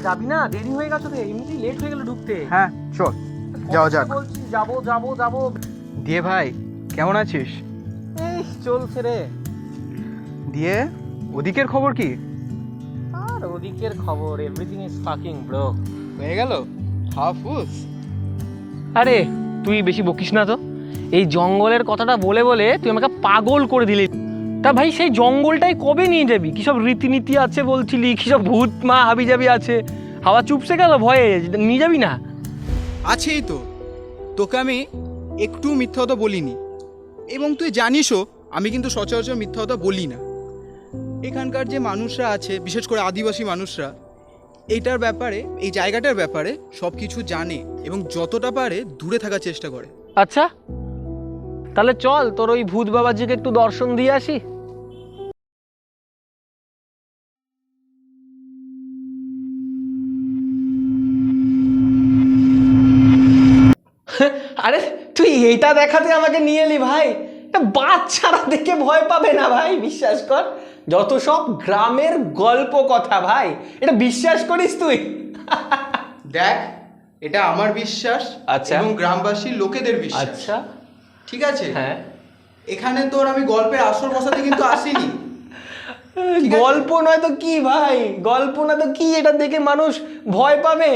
যাবি না? দেরি হয়ে গেছে রে, এমনিতেই লেট হয়ে গেল ঢুকতে। হ্যাঁ চল যাওয়া যাক। বলছি যাবো। দিয়ে ভাই কেমন আছিস? এই চলছে রে। দিয়ে ওদিকের খবর কি? আর ওদিকের খবর এভরিথিং ইজ ফাকিং ব্রো। হয়ে গেল হাফুস। আরে তুই বেশি বকিস না তো। এই জঙ্গলের কথাটা বলে বলে তুই আমাকে পাগল করে দিলি। তা ভাই সেই জঙ্গলটাই কবে নিয়ে যাবি? কি সব রীতিনীতি আছে বলছিলি, কি সব ভূত মা হাবিজাবি আছে, হাওয়া চুপসে গেল ভয়ে, নিয়ে যাবি না? আছেই তো, তোকে আমি একটু মিথ্যা কথা বলিনি, এবং তুই জানিসও আমি কিন্তু সচরাচর মিথ্যা কথা বলি না। এখানকার যে মানুষরা আছে, বিশেষ করে আদিবাসী মানুষরা, এইটার ব্যাপারে, এই জায়গাটার ব্যাপারে সব কিছু জানে এবং যতটা পারে দূরে থাকার চেষ্টা করে। আচ্ছা তাহলে চল তোর ওই ভূত বাবাজিকে একটু দর্শন দিয়ে আসি। আরে তুই এইটা দেখাতে আমাকে নিয়ে এলি ভাই? বাচ্চারা দেখে ভয় পাবে না ভাই, বিশ্বাস কর। যত সব গ্রামের গল্প কথা ভাই, এটা বিশ্বাস করিস তুই? দেখ, এটা আমার বিশ্বাস আচ্ছা। এবং গ্রামবাসী লোকেদের বিশ্বাস। আচ্ছা ঠিক আছে, হ্যাঁ। এখানে তোর আমি গল্পের আসর বসাতে কিন্তু আসিনি। ঠিক আছে? গল্প নয় তো কি ভাই, গল্প না তো কি, এটা দেখে মানুষ ভয় পাবে।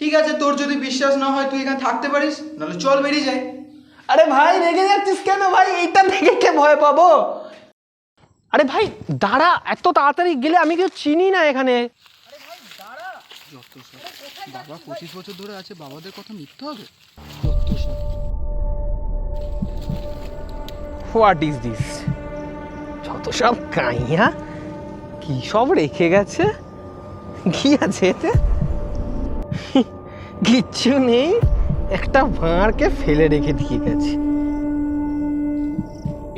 ঠিক আছে, তোর যদি বিশ্বাস না হয় তুই এখানে থাকতে পারিস, নাহলে চল বেরিয়ে যাই। আরে ভাই রেগে যাচ্ছিস কেন ভাই? এইটা দেখে কে ভয় পাবো? আরে ভাই দাঁড়া, এত তাড়াতাড়ি গেলে আমি কেউ চিনি না এখানে। যত সব বাবা 25 বছর ধরে আছে, বাবাদের কথা মিথ্যা হবে? What is this? যত সব কাইয়া, কি সব রেখে গেছে? কি আছে এতে? কিচ্ছু নেই, একটা ভাঁড়কে ফেলে রেখে দিয়ে গেছে।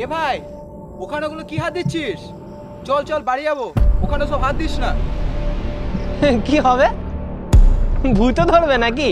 এ ভাই, ওখানে ওগুলো কি হাত দিচ্ছিস? চল চল বাড়ি যাবো, ওখানে সব হাত দিস না। কি হবে? ভূতে ধরবে নাকি?